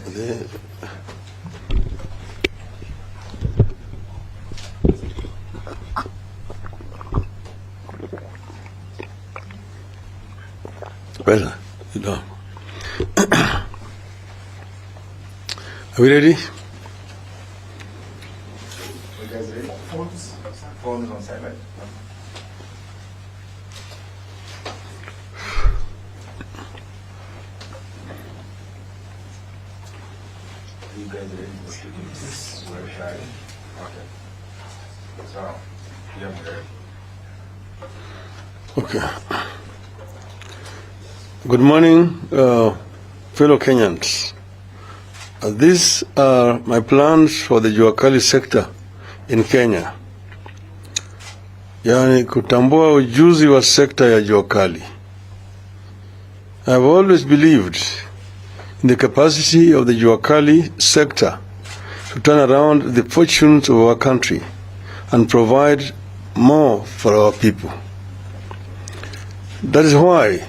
Well, are we ready? You guys ready? Phones on silent. You guys ready? Let's do this. We're ready. Okay. So, yeah, I'm ready. Okay. Good morning, fellow Kenyans. These are my plans for the jua kali sector in Kenya. Yani kutambua ujuzi wa sekta ya jua kali. I have always believed in the capacity of the jua kali sector to turn around the fortunes of our country and provide more for our people. That is why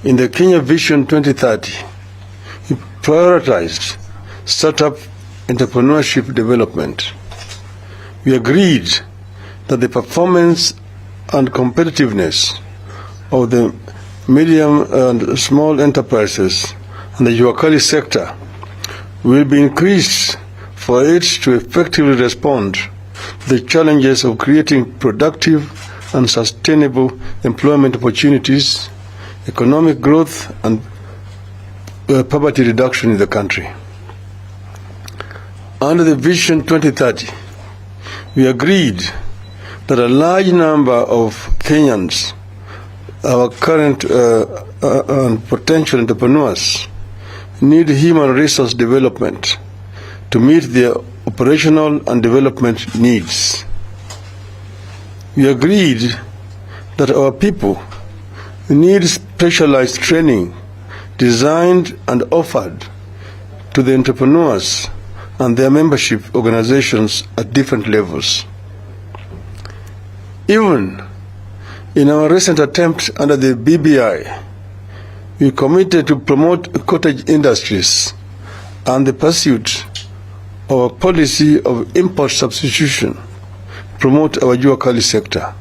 in the Kenya Vision 2030, we prioritized startup entrepreneurship development. We agreed that the performance and competitiveness of the medium and small enterprises and the jua kali sector will be increased for it to effectively respond to the challenges of creating productive and sustainable employment opportunities, economic growth, and poverty reduction in the country. Under the Vision 2030, we agreed that a large number of Kenyans, our current and potential entrepreneurs, need human resource development to meet their operational and development needs. We agreed that our people need specialized training designed and offered to the entrepreneurs and their membership organizations at different levels. Even in our recent attempt under the BBI, we committed to promote cottage industries and the pursuit of a policy of import substitution, promote our jua kali sector.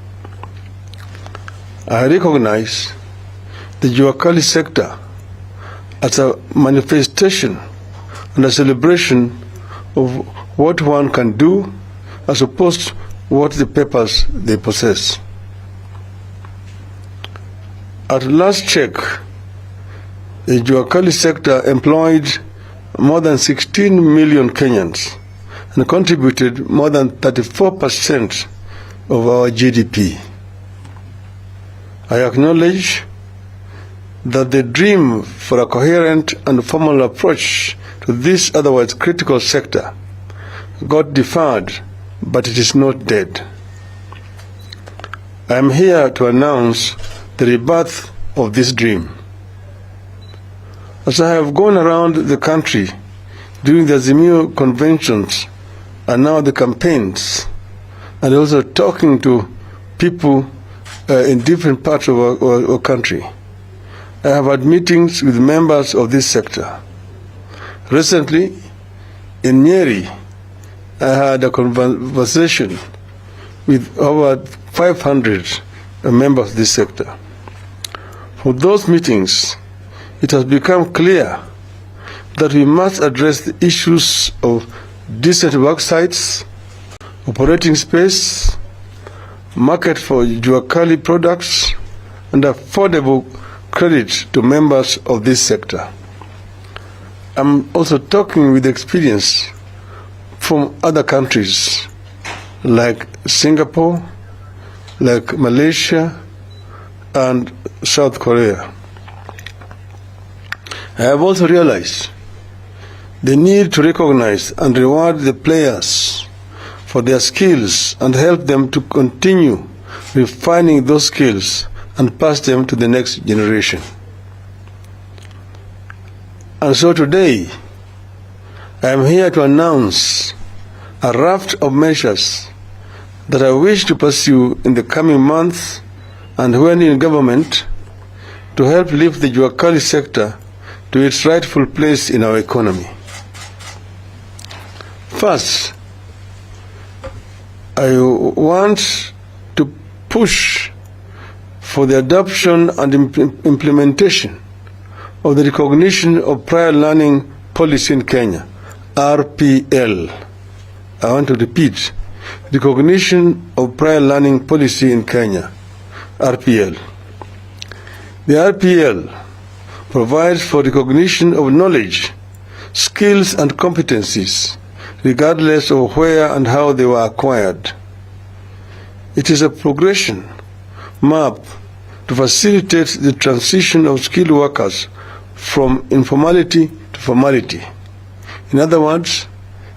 I recognize the jua kali sector as a manifestation and a celebration of what one can do as opposed to what the papers they possess. At last check, the jua kali sector employed more than 16 million Kenyans and contributed more than 34% of our GDP. I acknowledge that the dream for a coherent and formal approach to this otherwise critical sector got deferred, but it is not dead. I am here to announce the rebirth of this dream. As I have gone around the country during the Azimio conventions and now the campaigns, and also talking to people in different parts of our country, I have had meetings with members of this sector. Recently, in Nyeri, I had a conversation with over 500 members of this sector. From those meetings, it has become clear that we must address the issues of decent work sites, operating space, market for jua kali products, and affordable credit to members of this sector. I'm also talking with experience from other countries like Singapore, like Malaysia, and South Korea. I have also realized the need to recognize and reward the players for their skills and help them to continue refining those skills and pass them to the next generation. And so today, I am here to announce a raft of measures that I wish to pursue in the coming months and when in government to help lift the jua kali sector to its rightful place in our economy. First, I want to push for the adoption and implementation of the recognition of prior learning policy in Kenya, RPL. I want to repeat, recognition of prior learning policy in Kenya, RPL. The RPL provides for recognition of knowledge, skills and competencies, regardless of where and how they were acquired. It is a progression map to facilitate the transition of skilled workers from informality to formality. In other words,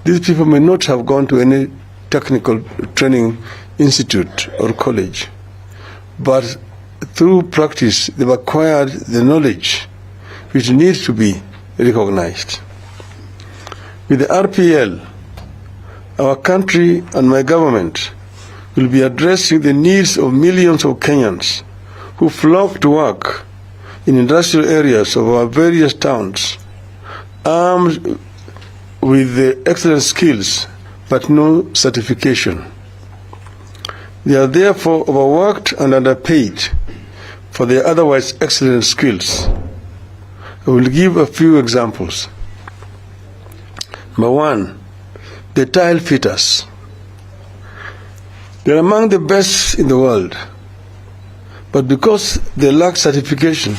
these people may not have gone to any technical training institute or college, but through practice they've acquired the knowledge which needs to be recognized. With the RPL, our country and my government will be addressing the needs of millions of Kenyans who flock to work in industrial areas of our various towns, armed with the excellent skills but no certification. They are therefore overworked and underpaid for their otherwise excellent skills. I will give a few examples. Number one, the tile fitters. They are among the best in the world, but because they lack certification,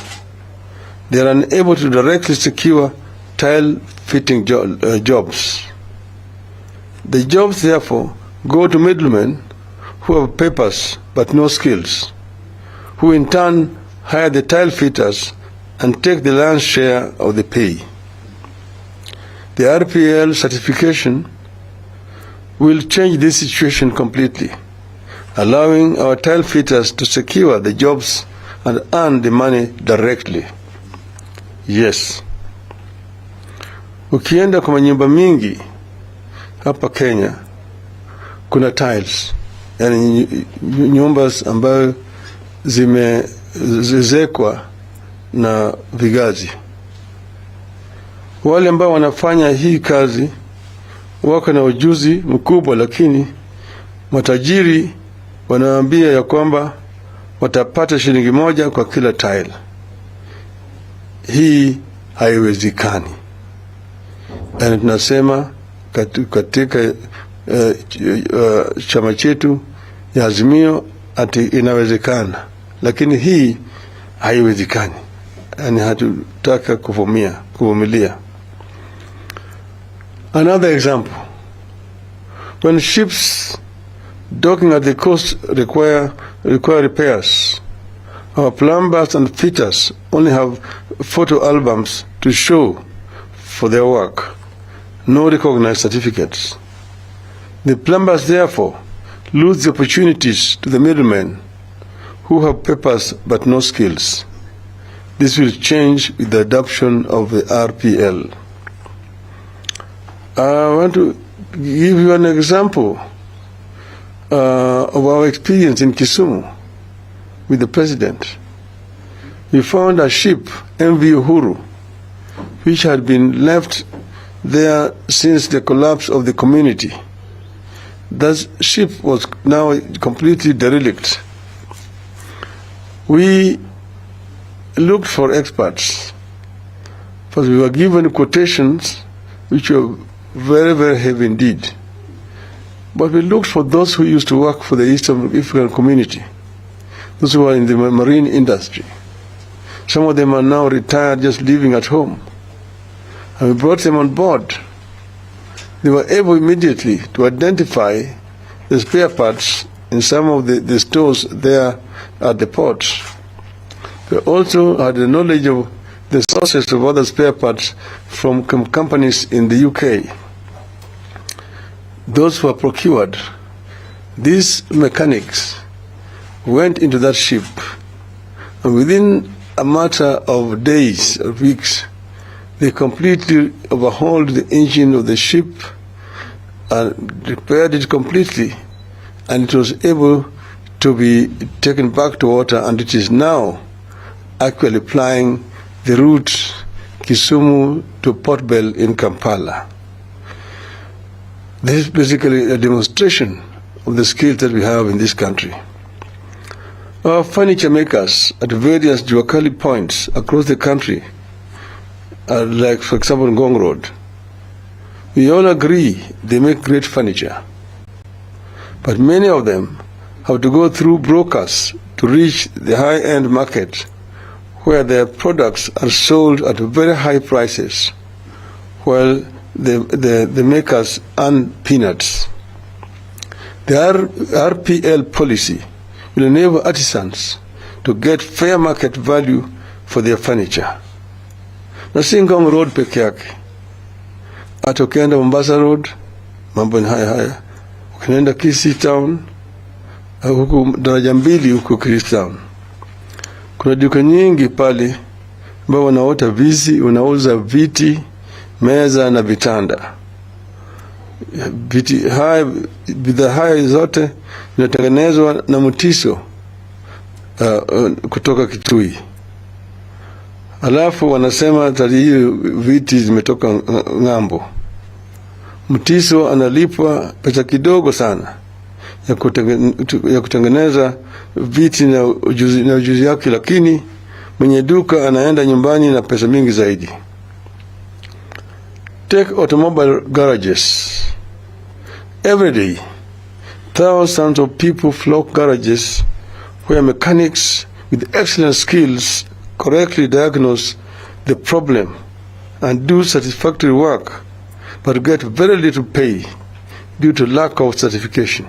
they are unable to directly secure tile fitting jobs. The jobs therefore go to middlemen who have papers but no skills, who in turn hire the tile fitters and take the lion's share of the pay. The RPL certification will change this situation completely, allowing our tile fitters to secure the jobs and earn the money directly. Yes. Ukienda kwa manyumba mingi hapa Kenya kuna tiles, yani nyumba ambayo zimezekwa na vigazi. Wale ambao wanafanya hii kazi wako na ujuzi mkubwa, lakini matajiri wanawaambia ya kwamba watapata shilingi moja kwa kila tile. Hii haiwezekani. Na tunasema katika chama chetu ya Azimio ati inawezekana, lakini hii haiwezekani. Yani hatutaka kuvumilia. Another example, when ships docking at the coast require repairs, our plumbers and fitters only have photo albums to show for their work, no recognized certificates. The plumbers therefore lose the opportunities to the middlemen who have papers but no skills. This will change with the adoption of the RPL. I want to give you an example of our experience in Kisumu with the president. We found a ship, MV Uhuru, which had been left there since the collapse of the community. That ship was now completely derelict. We looked for experts, but we were given quotations which were very, very heavy indeed. But we looked for those who used to work for the Eastern African community, those who are in the marine industry. Some of them are now retired, just living at home. And we brought them on board. They were able immediately to identify the spare parts in some of the stores there at the ports. They also had the knowledge of the sources of other spare parts from companies in the UK. Those were procured. These mechanics went into that ship, and within a matter of days or weeks, they completely overhauled the engine of the ship and repaired it completely, and it was able to be taken back to water, and it is now actually plying the route Kisumu to Port Bell in Kampala. This is basically a demonstration of the skills that we have in this country. Our furniture makers at various Juakali points across the country, like for example Ngong Road, we all agree they make great furniture. But many of them have to go through brokers to reach the high-end market where their products are sold at very high prices, while the makers earn peanuts. The RPL policy will enable artisans to get fair market value for their furniture. Na si Ngong Road peke yake, hata ukienda Mombasa Road mambo ni haya. Ukienda Kisii Town, huku daraja mbili huku Kisii Town, kuna duka nyingi pale ambao wanauza viti, meza na vitanda. Bidhaa haya zote zinatengenezwa na Mutiso kutoka Kitui. Alafu wanasema tali hiyo viti zimetoka ng'ambo. Mutiso analipwa pesa kidogo sana ya kutengeneza viti na ujuzi yake, lakini mwenye duka anaenda nyumbani na pesa mingi zaidi. Take automobile garages. Every day, thousands of people flock garages where mechanics with excellent skills correctly diagnose the problem and do satisfactory work, but get very little pay due to lack of certification.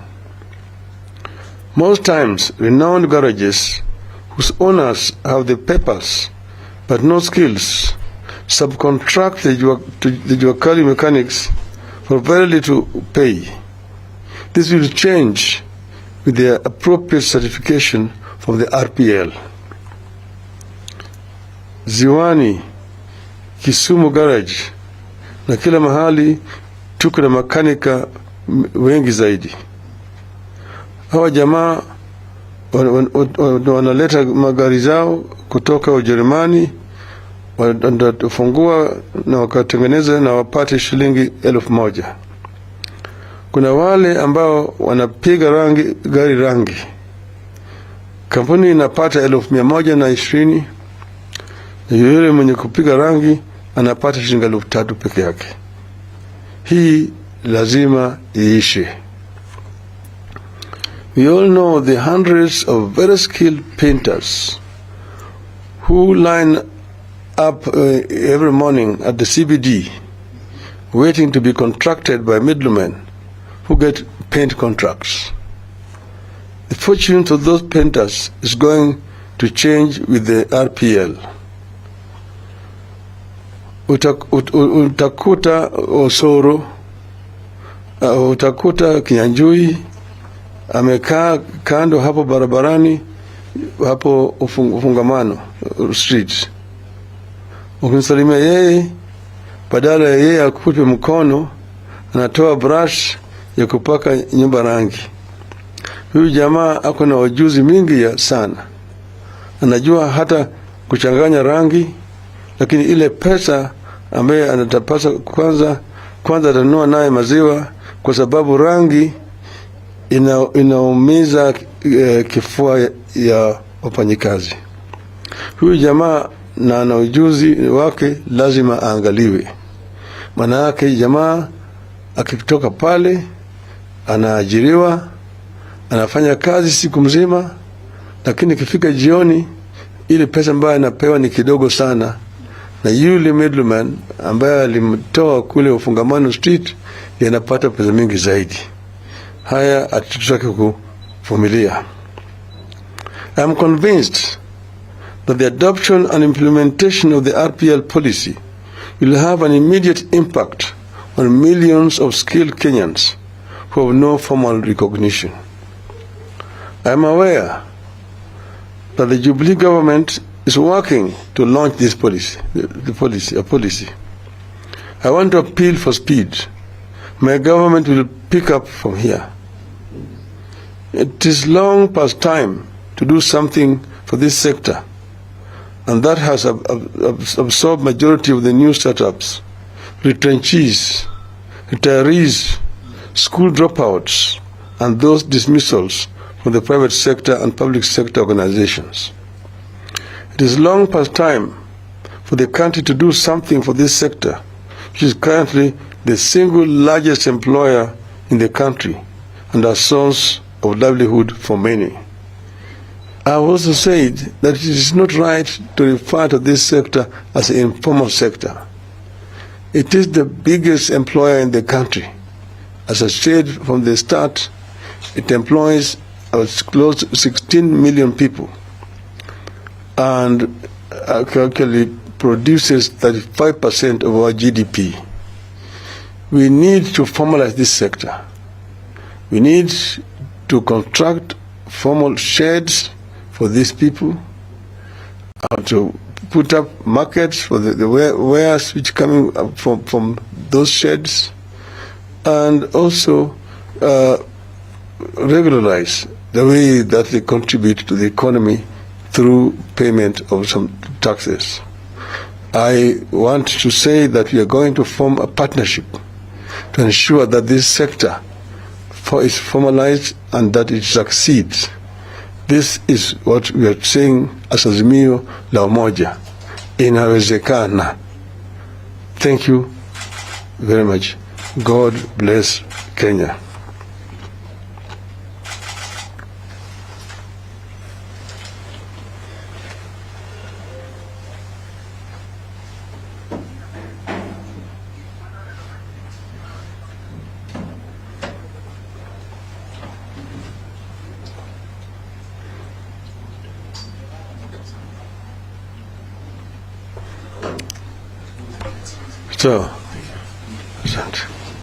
Most times, renowned garages whose owners have the papers but no skills subcontract the Juakali mechanics for very little pay. This will change with the appropriate certification from the RPL. Ziwani, Kisumu garage, na kila mahali tuko na makanika wengi zaidi. Hawa jamaa wanaleta magari zao kutoka Ujerumani, wanafungua na wakatengeneza na wapate shilingi 1,000. Kuna wale ambao wanapiga gari rangi. Kampuni inapata 1,120, na yule mwenye kupiga rangi anapata shilingi 3,000 peke yake. Hii lazima iishe. We all know the hundreds of very skilled painters who line up every morning at the CBD waiting to be contracted by middlemen who get paint contracts. The fortunes of those painters is going to change with the RPL. Utakuta Osoro, utakuta Kinyanjui amekaa kando hapo barabarani, hapo ufungamano street. Ukimsalimia yeye, badala ya yeye akupe mkono, anatoa brush ya kupaka nyumba rangi. Huyu jamaa ako na ujuzi mingi sana. Anajua hata kuchanganya rangi, lakini ile pesa ambaye anatapasa kwanza atanunua naye maziwa, kwa sababu rangi inaumiza kifua ya wafanyikazi. Huyu jamaa na ana ujuzi wake lazima aangaliwe. Maana yake jamaa akitoka pale anaajiriwa, anafanya kazi siku mzima, lakini ikifika jioni ile pesa ambayo anapewa ni kidogo sana, na yule middleman ambaye alimtoa kule ufungamano street yanapata pesa mingi zaidi. Haya hatutaki kuvumilia. I am convinced that the adoption and implementation of the RPL policy will have an immediate impact on millions of skilled Kenyans who have no formal recognition. I am aware that the Jubilee government is working to launch this policy, a policy. I want to appeal for speed. My government will pick up from here. It is long past time to do something for this sector, and that has absorbed majority of the new startups, retrenchees, retirees, school dropouts, and those dismissals from the private sector and public sector organizations. It is long past time for the country to do something for this sector, which is currently the single largest employer in the country and a source of livelihood for many. I have also said that it is not right to refer to this sector as an informal sector. It is the biggest employer in the country. As I said from the start, it employs close to 16 million people and actually produces 35% of our GDP. We need to formalize this sector. We need to construct formal sheds for these people, and to put up markets for the wares which coming up from those sheds, and also regularize the way that they contribute to the economy through payment of some taxes. I want to say that we are going to form a partnership to ensure that this sector is formalized and that it succeeds. This is what we are saying as Azimio la Umoja. Inawezekana. Thank you very much. God bless Kenya. So,